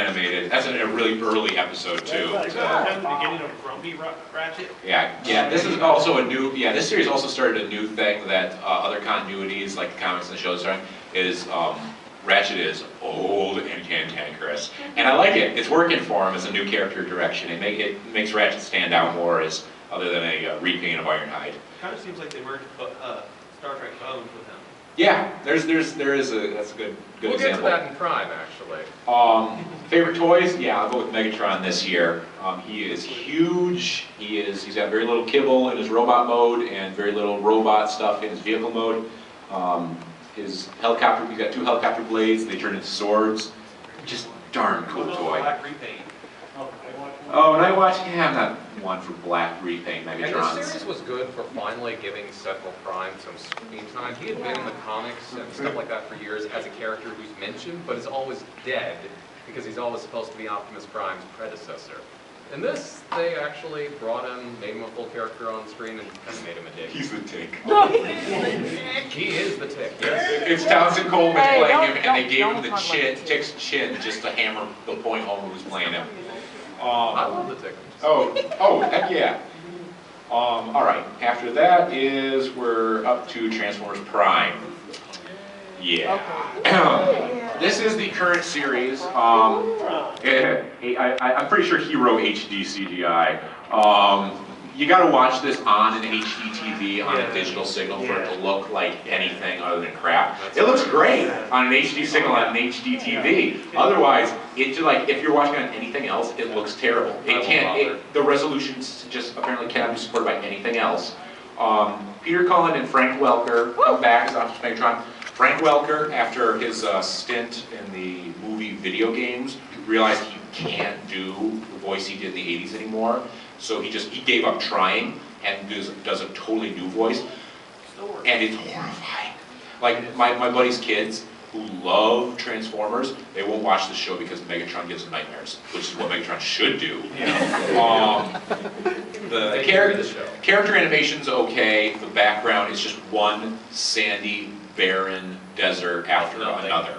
animated. That's a really early episode too. Is that the beginning of Grumpy Ratchet? Yeah. This is also a new. Yeah, this series also started a new thing that other continuities, like the comics and the shows, is Ratchet is old and cantankerous, and I like it. It's working for him as a new character direction. It makes Ratchet stand out more as other than a repaint of Ironhide. Kind of seems like they merged Star Trek Bones with him. Yeah, there is a that's a good we'll example. We'll get to that in Prime, actually. Favorite toys? Yeah, I'll go with Megatron this year. He is huge. He's got very little kibble in his robot mode and very little robot stuff in his vehicle mode. His helicopter, he's got 2 helicopter blades. They turn into swords. Just darn cool toy. Black repaint. Oh, and I'm not one for black repaint Megatrons. And the series was good for finally giving Central Prime some screen time. He had been in the comics and stuff like that for years as a character who's mentioned, but is always dead because he's always supposed to be Optimus Prime's predecessor. In this, they actually brought him, made him a full character on screen, and kind of made him a dick. He's the Tick. He is the Tick, yes. It's Townsend Coleman playing him, and they gave him the Tick's chin just to hammer the point home who was playing him. I love the Tick. Oh, heck yeah. All right, after that we're up to Transformers Prime. Yeah. This is the current series. I'm pretty sure he wrote HD CGI. You got to watch this on an HD TV on a digital signal for it to look like anything other than crap. It looks great on an HD signal on an HD TV. Otherwise, if you're watching on anything else, it looks terrible. It can't. The resolutions just apparently cannot be supported by anything else. Peter Cullen and Frank Welker come back as Optimus Megatron. Frank Welker, after his stint in the movie video games, realized he can't do the voice he did in the 80s anymore. So he gave up trying and does a totally new voice. And it's horrifying. Like my buddy's kids who love Transformers, they won't watch the show because Megatron gives them nightmares, which is what Megatron should do. The character animation's okay. The background is just one sandy, barren desert after another.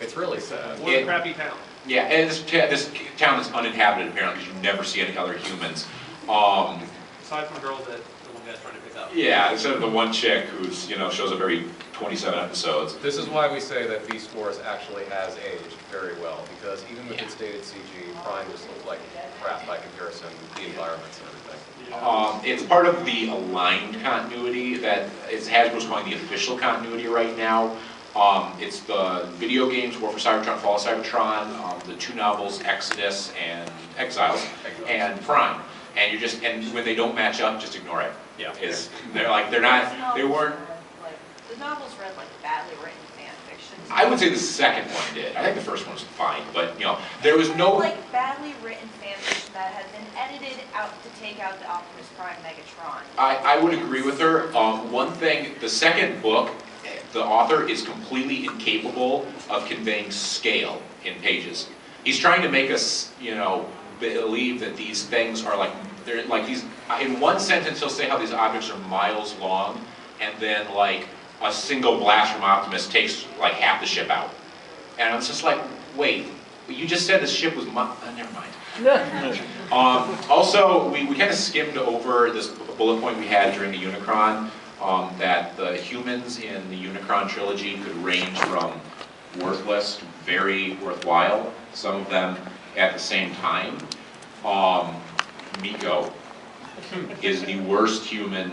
It's really sad. What a crappy town. Yeah, and this town is uninhabited apparently because you never see any other humans. Aside from girls that the one guy's trying to pick up. Yeah, except for the one chick who's shows up every 27 episodes. This is why we say that Beast Wars actually has aged very well, because even with its dated CG, Prime just looks like crap by comparison with the environments and everything. It's part of the aligned continuity that is Hasbro's calling the official continuity right now. It's the video games War for Cybertron, Fall of Cybertron, the 2 novels Exodus and Exiles, and Prime. And when they don't match up, just ignore it. Yeah. They weren't. The novels read like badly written fan fiction. I would say the second one did. I think the first one was fine, but there was no. Like badly written fan fiction that had been edited out to take out the Optimus Prime Megatron. I would agree with her. One thing, the second book, the author is completely incapable of conveying scale in pages. He's trying to make us, believe that these things are they're like these. In one sentence, he'll say how these objects are miles long, and then a single blast from Optimus takes half the ship out. And I'm just like, wait, you just said the ship was never mind. Also, we kind of skimmed over this bullet point we had during the Unicron, that the humans in the Unicron trilogy could range from worthless to very worthwhile, some of them at the same time. Miko is the worst human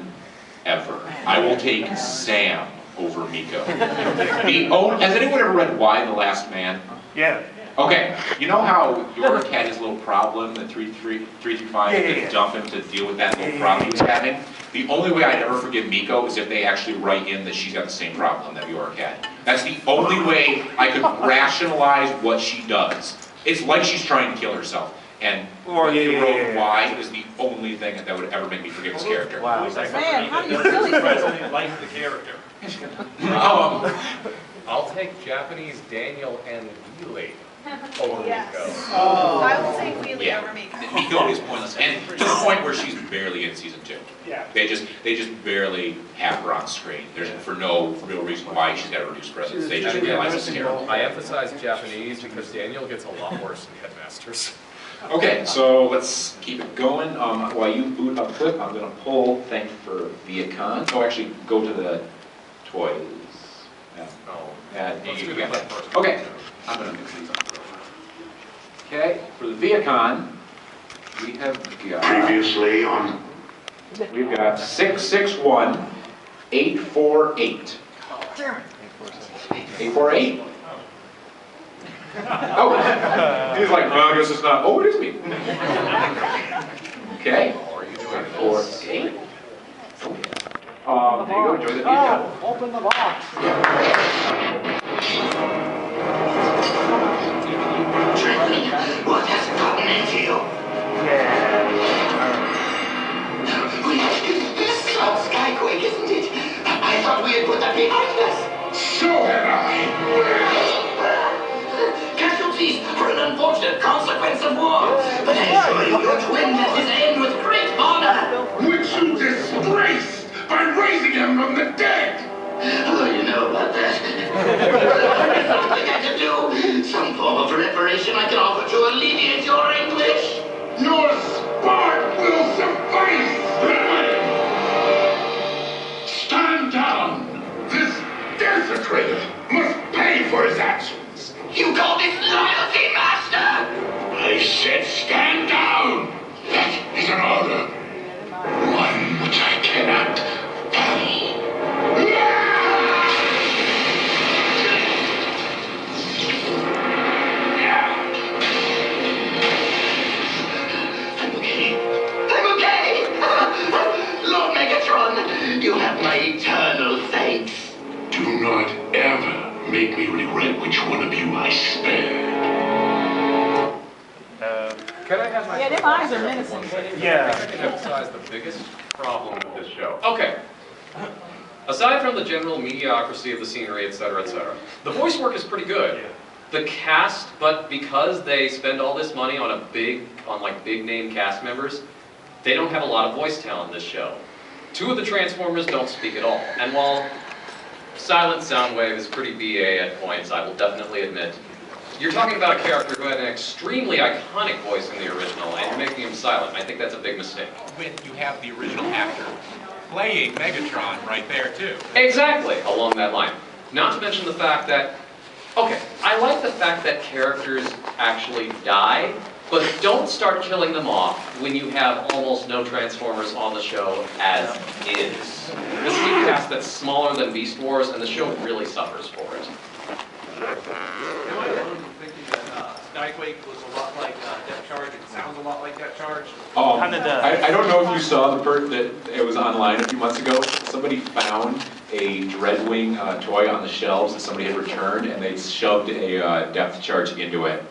ever. I will take Sam over Miko. Has anyone ever read Y the Last Man? Yeah. Okay, you know how York had his little problem that 335 had to dump him to deal with that little problem he was having? The only way I'd ever forgive Miko is if they actually write in that she's got the same problem that York had. That's the only way I could rationalize what she does. It's like she's trying to kill herself. And what they wrote Y is the only thing that would ever make me forgive this character. Wow. Man, how do you really feel? President likes the character. I'll take Japanese Daniel and Wheelie. Over Yes. Miko. I would say wheelie Yeah. over Miko. Miko is pointless, and to the point where she's barely in season 2. Yeah. They just barely have her on screen. There's for no real reason why she's got a reduced presence. They just realize it's terrible. I emphasize Japanese because Daniel gets a lot worse in Headmasters. Okay, so let's keep it going. While you boot up clip, I'm gonna pull, thank you for Viacon. Oh, actually, go to the toys. Yeah. Oh, You let's do got that that. first. Okay, I'm gonna mix these up. Okay, for the Viacon, we have got, Previously on we've got 661 848. 848? Oh, he's like, no, I guess it's not. Oh, it is me. Okay. 848. There you go, enjoy the Viacon. Open the box. Trenton, what has gotten into you? Some skyquake, isn't it? I thought we had put that behind us. So had I. Casualties are an unfortunate consequence of war. But I assure you, your twin met his end with great honor. Which you disgraced by raising him from the dead. Oh, you know about that. Something I can do. Some form of reparation I can offer to alleviate your anguish. Your spark will suffice. Stand down. This desecrator must pay for his actions. You call this loyalty, master? I said stand down. That is an order. One which I cannot follow. I'm okay. Lord Megatron, you have my eternal thanks. Do not ever make me regret which one of you I spared. Can I have my... Yeah, them eyes are menacing, but I think I can emphasize the biggest problem with this show. Okay. Aside from the general mediocrity of the scenery, etc., the voice work is pretty good. The cast, but because they spend all this money on big name cast members, they don't have a lot of voice talent in this show. 2 of the Transformers don't speak at all. And while Silent Soundwave is pretty BA at points, I will definitely admit, you're talking about a character who had an extremely iconic voice in the original, and you're making him silent. I think that's a big mistake. When you have the original actor playing Megatron right there too. Exactly, along that line. Not to mention the fact that, okay, I like the fact that characters actually die, but don't start killing them off when you have almost no Transformers on the show as is. This is a cast that's smaller than Beast Wars, and the show really suffers for it. Am I wrong in thinking that Skyquake was a lot like Depth Charge? It sounds a lot like Depth Charge? I don't know if you saw the that it was online a few months ago. Somebody found a Dreadwing toy on the shelves that somebody had returned, and they shoved a depth charge into it.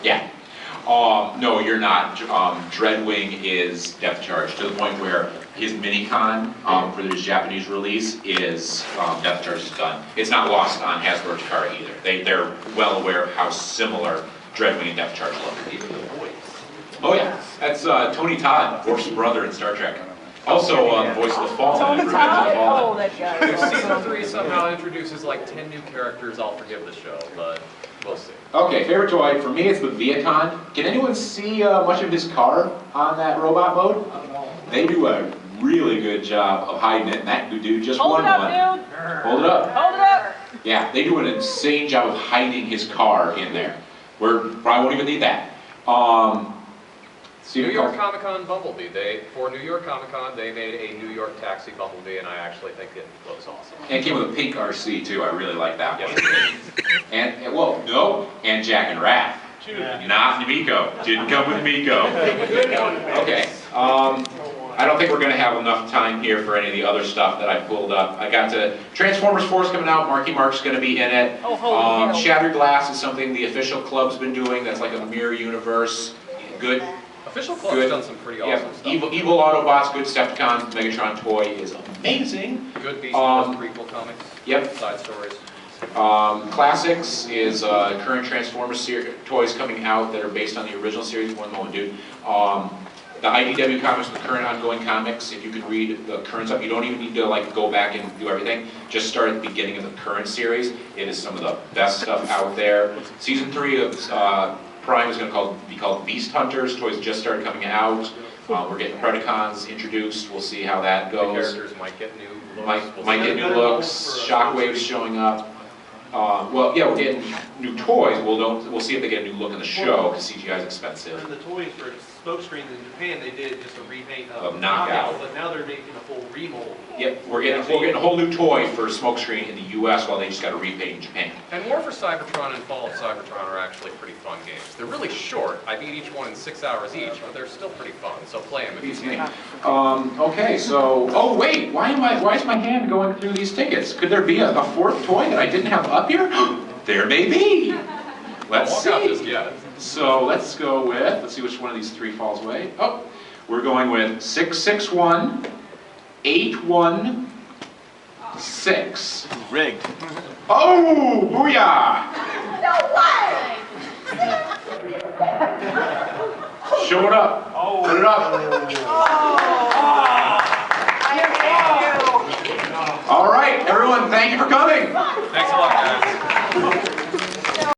Yeah. No, you're not. Dreadwing is depth charge to the point where his Minicon for his Japanese release is depth charge is done. It's not lost on Hasbro Takara either. They're well aware of how similar Dreadwing and depth charge look. Even the voice. Oh yeah, that's Tony Todd, Worf's brother in Star Trek. Also the voice of the Fallen in Revenge of the Oh, Fallen. that guy. If season 3 somehow introduces like 10 new characters, I'll forgive the show, but we'll see. Okay, favorite toy for me it's the Viacon. Can anyone see much of his car on that robot mode? They do a really good job of hiding it, and that dude just Hold won it up, one. dude. Hold it up. Hold it up. Yeah, they do an insane job of hiding his car in there. We probably won't even need that. New York Comic Con Bumblebee. For New York Comic Con, they made a New York taxi Bumblebee, and I actually think it looks awesome. And it came with a pink RC too. I really like that Yes, one. And well, no, and Jack and Raph. Not Miko. Didn't come with Miko. Okay. I don't think we're going to have enough time here for any of the other stuff that I pulled up. I got to Transformers 4 is coming out. Marky Mark's going to be in it. Oh, holy hell. Shattered Glass is something the official club's been doing. That's like a mirror universe. Good. Official Club's Good. done some pretty awesome stuff. Evil Autobots, good Decepticons. Megatron toy is amazing. Good Beast Wars prequel comics. Yep. Side stories. Classics is current Transformers toys coming out that are based on the original series, one more dude. The IDW comics, the current ongoing comics, if you can read the current stuff, you don't even need to like go back and do everything. Just start at the beginning of the current series. It is some of the best stuff out there. Season 3 of Prime is going to be called Beast Hunters. Toys just started coming out. We're getting Predacons introduced. We'll see how that The goes. characters might get new looks. Might get new looks. Shockwave's showing up. Well, yeah, we're getting new toys. We'll see if they get a new look in the show because CGI is expensive. And the toys for smoke screens in Japan, they did just a repaint Of of Knockout. but now they're making a full remold. Yep, we're getting a whole new toy for Smokescreen in the U.S. while they just got a repaint in Japan. And War for Cybertron and Fall of Cybertron are actually pretty fun games. They're really short. I beat each one in 6 hours each, but they're still pretty fun. So play them if you can. Okay, so oh wait, why is my hand going through these tickets? Could there be a fourth toy that I didn't have up here? There may be. Let's Walk out just see. yet. So let's go with, let's see which one of these three falls away. Oh, we're going with 661, 816. Rigged. Oh, booyah! Show it up. Put it up. All right, everyone, thank you for coming. Thanks a lot, guys.